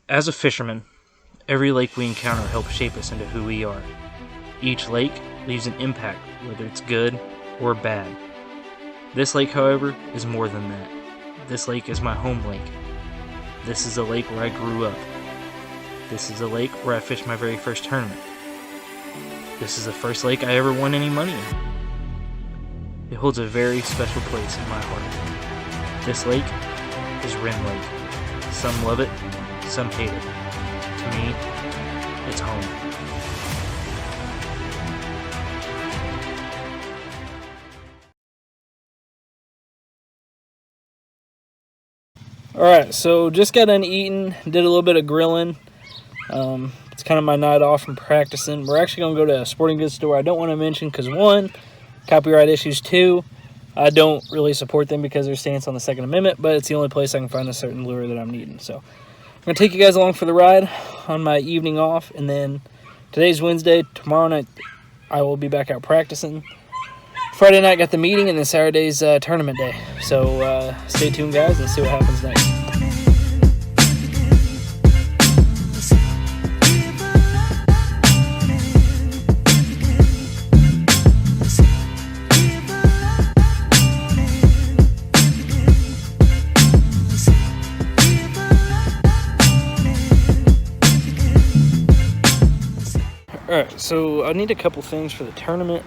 As a fisherman, every lake we encounter helps shape us into who we are. Each lake leaves an impact, whether it's good or bad. This lake, however, is more than that. This lake is my home lake. This is a lake where I grew up. This is a lake where I fished my very first tournament. This is the first lake I ever won any money in. It holds a very special place in my heart. This lake is Rend Lake. Some love it, some hate it. To me, it's home. Alright, so just got done eating, did a little bit of grilling. It's kind of my night off from practicing. We're actually going to go to a sporting goods store I don't want to mention because, one, copyright issues. Two, I don't really support them because of their stance on the Second Amendment, but it's the only place I can find a certain lure that I'm needing. So I'm going to take you guys along for the ride on my evening off, and then today's Wednesday. Tomorrow night I will be back out practicing. Friday night got the meeting, and then Saturday's tournament day. So stay tuned, guys, and see what happens next. Alright, so I need a couple things for the tournament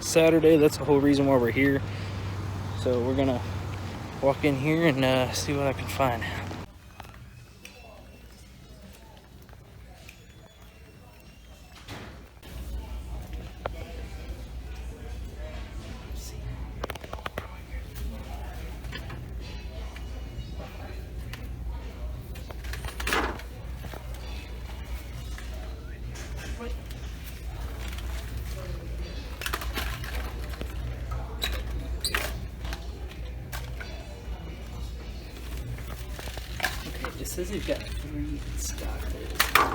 Saturday. That's the whole reason why we're here. So we're gonna walk in here and see what I can find. It says they've got 3 in stock there.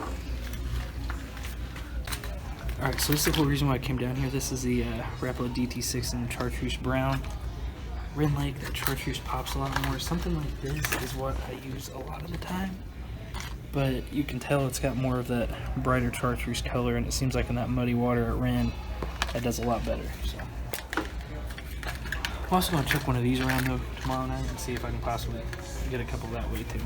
Alright, so this is the whole reason why I came down here. This is the Rapala DT6 in chartreuse brown. Rend Lake, that chartreuse pops a lot more. Something like this is what I use a lot of the time. But you can tell it's got more of that brighter chartreuse color, and it seems like in that muddy water at Rend, that does a lot better. So I'm also going to check one of these around though tomorrow night and see if I can possibly get a couple that way too.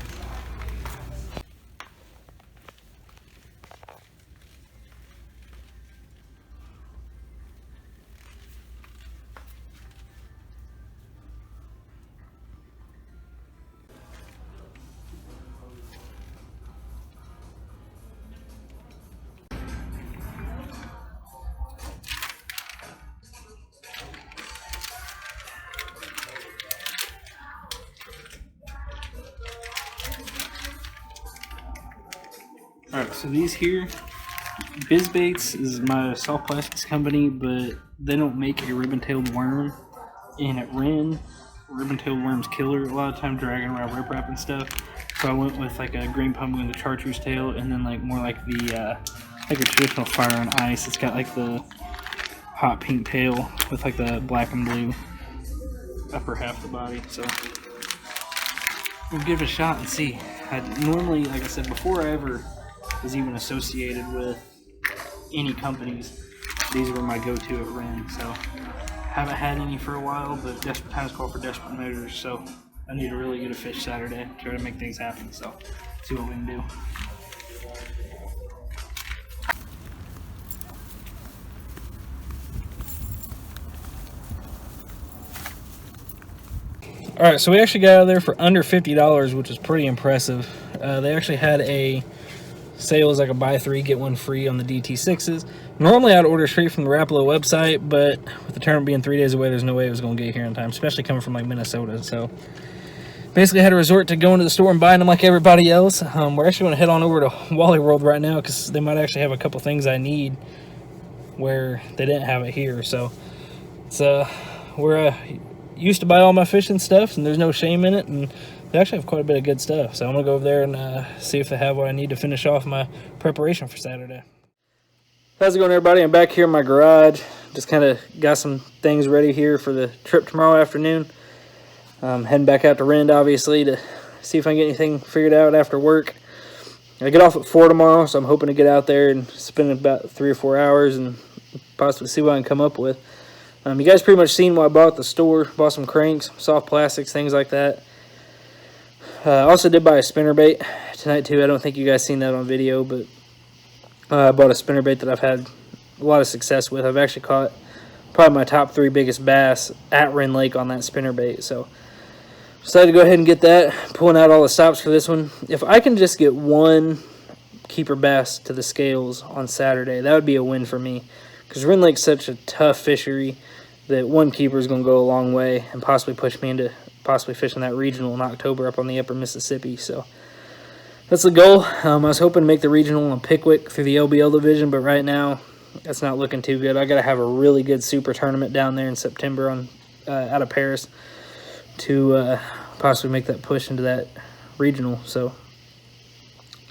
Alright, so these here, BizBaits is my soft plastics company, but they don't make a ribbon-tailed worm. And at Rend, ribbon-tailed worm's killer a lot of time dragging around riprap and stuff. So I went with like a green pumpkin with a chartreuse tail, and then like more like the like a traditional fire on ice. It's got like the hot pink tail with like the black and blue upper half of the body. So we'll give it a shot and see. I normally, like I said, before I ever was even associated with any companies, these were my go-to at Rend. So haven't had any for a while, but desperate times call for desperate measures. So I need to really get a fish Saturday, try to make things happen. So see what we can do. Alright, so we actually got out of there for under $50, which is pretty impressive. They actually had a sale as like a buy 3 get 1 free on the DT6s. Normally I'd order straight from the Rapala website, but with the tournament being 3 days away, there's no way it was going to get here in time, especially coming from like Minnesota. So basically I had to resort to going to the store and buying them like everybody else. We're actually going to head on over to Wally World right now because they might actually have a couple things I need where they didn't have it here. So it's where I used to buy all my fishing stuff, and there's no shame in it, and they actually have quite a bit of good stuff. So I'm going to go over there and see if they have what I need to finish off my preparation for Saturday. How's it going, everybody? I'm back here in my garage. Just kind of got some things ready here for the trip tomorrow afternoon. Heading back out to Rend, obviously, to see if I can get anything figured out after work. I get off at 4 tomorrow, so I'm hoping to get out there and spend about 3 or 4 hours and possibly see what I can come up with. You guys pretty much seen what I bought at the store. Bought some cranks, soft plastics, things like that. I also did buy a spinnerbait tonight too. I don't think you guys seen that on video, but I bought a spinnerbait that I've had a lot of success with. I've actually caught probably my top 3 biggest bass at Rend Lake on that spinnerbait. So decided to go ahead and get that, pulling out all the stops for this one. If I can just get one keeper bass to the scales on Saturday, that would be a win for me. Because Rend Lake's such a tough fishery that one keeper is going to go a long way and possibly push me into possibly fishing that regional in October up on the upper Mississippi. So that's the goal. I was hoping to make the regional in Pickwick through the LBL division, but right now that's not looking too good. I got to have a really good super tournament down there in September on out of Paris to possibly make that push into that regional. So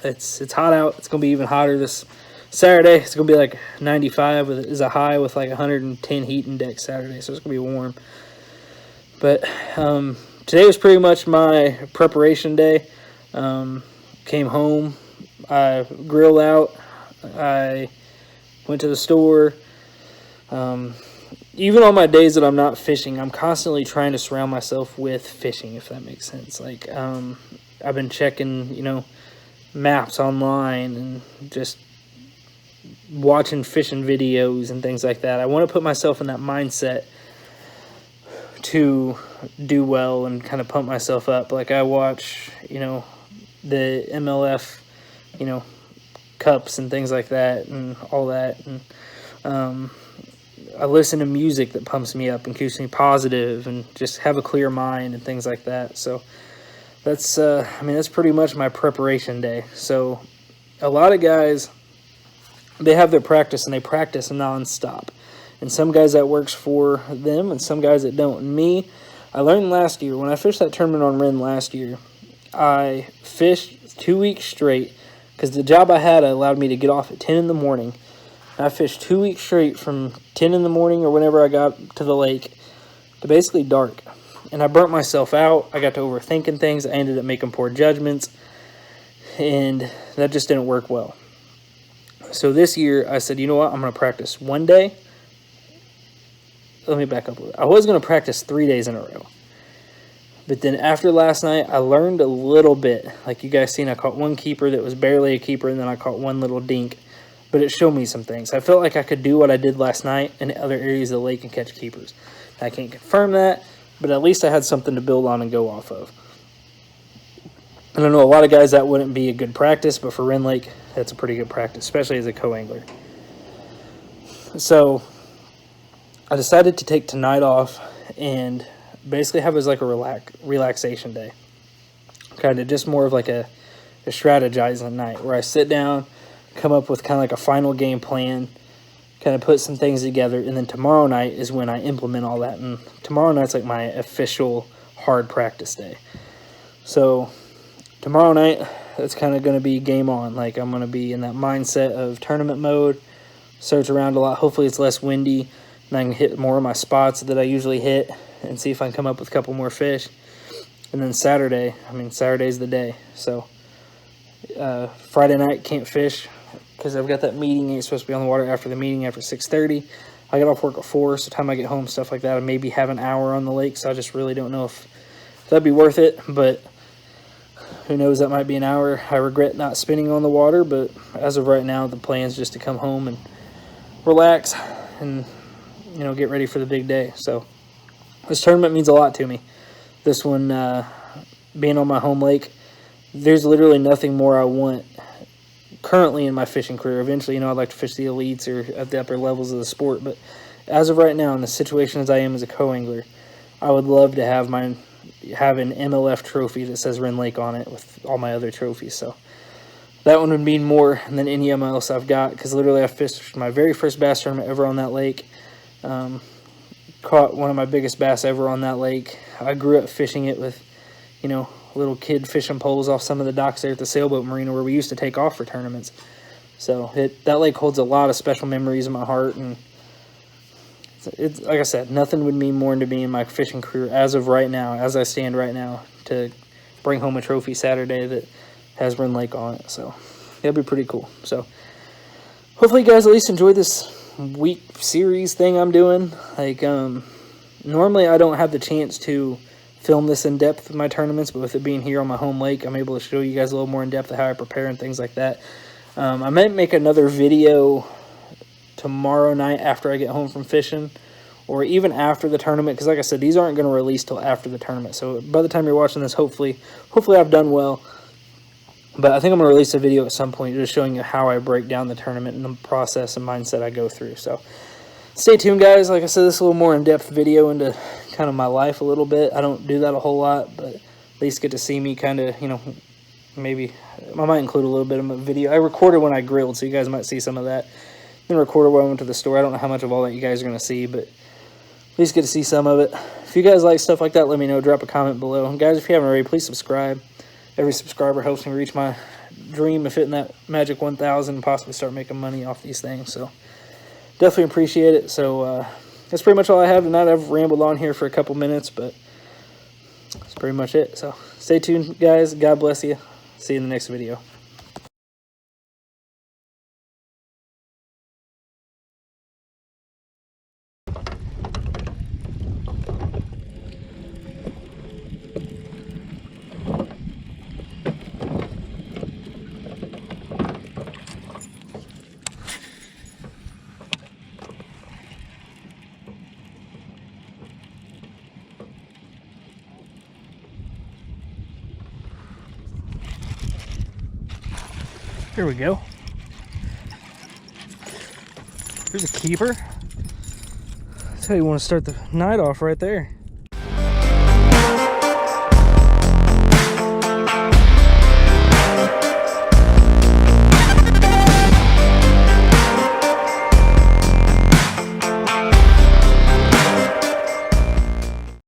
it's hot out. It's going to be even hotter this Saturday. It's going to be like 95 is a high with like 110 heat index Saturday, so it's going to be warm. But today was pretty much my preparation day. Came home, I grilled out, I went to the store. Even on my days that I'm not fishing, I'm constantly trying to surround myself with fishing, if that makes sense. Like, I've been checking, maps online and just watching fishing videos and things like that. I want to put myself in that mindset to do well and kind of pump myself up. Like, I watch, the MLF, cups and things like that and all that. And I listen to music that pumps me up and keeps me positive and just have a clear mind and things like that. So that's, that's pretty much my preparation day. So a lot of guys, they have their practice and they practice nonstop. And some guys that works for them and some guys that don't. And me, I learned last year, when I fished that tournament on Rend last year, I fished 2 weeks straight because the job I had allowed me to get off at 10 in the morning. I fished 2 weeks straight from 10 in the morning or whenever I got to the lake to basically dark. And I burnt myself out. I got to overthinking things. I ended up making poor judgments. And that just didn't work well. So this year, I said, you know what? I'm going to practice one day. Let me back up a little. I was going to practice 3 days in a row. But then after last night, I learned a little bit. Like you guys seen, I caught one keeper that was barely a keeper, and then I caught one little dink. But it showed me some things. I felt like I could do what I did last night in other areas of the lake and catch keepers. I can't confirm that, but at least I had something to build on and go off of. And I know a lot of guys that wouldn't be a good practice, but for Rend Lake, that's a pretty good practice, especially as a co-angler. So I decided to take tonight off and basically have it as like a relaxation day. Kind of just more of like a strategizing night where I sit down, come up with kind of like a final game plan, kind of put some things together, and then tomorrow night is when I implement all that. And tomorrow night's like my official hard practice day. So tomorrow night, it's kind of going to be game on. Like, I'm going to be in that mindset of tournament mode, search around a lot. Hopefully it's less windy, and I can hit more of my spots that I usually hit and see if I can come up with a couple more fish. And then Saturday, Saturday's the day. So Friday night, can't fish because I've got that meeting. Ain't supposed to be on the water after the meeting after 6:30. I get off work at 4, so time I get home, stuff like that, I maybe have an hour on the lake, so I just really don't know if that'd be worth it, but who knows, that might be an hour. I regret not spinning on the water, but as of right now, the plan is just to come home and relax and, get ready for the big day. So this tournament means a lot to me. This one, being on my home lake, there's literally nothing more I want currently in my fishing career. Eventually, I'd like to fish the elites or at the upper levels of the sport, but as of right now, in the situation as I am as a co-angler, I would love to have an MLF trophy that says Rend Lake on it with all my other trophies. So that one would mean more than any else I've got, because literally I fished my very first bass tournament ever on that lake. Caught one of my biggest bass ever on that lake. I grew up fishing it with, little kid fishing poles off some of the docks there at the sailboat marina where we used to take off for tournaments. So that lake holds a lot of special memories in my heart, and it's like I said, nothing would mean more to me in my fishing career as of right now, as I stand right now, to bring home a trophy Saturday that has Rend Lake on it. So it'll be pretty cool. So hopefully you guys at least enjoy this week series thing I'm doing. Like, normally I don't have the chance to film this in depth with my tournaments, but with it being here on my home lake, I'm able to show you guys a little more in depth of how I prepare and things like that. I might make another video tomorrow night after I get home from fishing, or even after the tournament, because like I said, these aren't going to release till after the tournament. So by the time you're watching this, hopefully I've done well. But I think I'm going to release a video at some point just showing you how I break down the tournament and the process and mindset I go through. So stay tuned, guys. Like I said, this is a little more in-depth video into kind of my life a little bit. I don't do that a whole lot, but at least get to see me kind of, you know, maybe I might include a little bit of a video. I recorded when I grilled, so you guys might see some of that. Then recorded when I went to the store. I don't know how much of all that you guys are going to see, but at least get to see some of it. If you guys like stuff like that, let me know. Drop a comment below. And guys, if you haven't already, please subscribe. Every subscriber helps me reach my dream of hitting that magic 1,000 and possibly start making money off these things. So definitely appreciate it. So that's pretty much all I have tonight. I've rambled on here for a couple minutes, but that's pretty much it. So stay tuned, guys. God bless you. See you in the next video. Here we go. Here's a keeper. That's how you want to start the night off right there.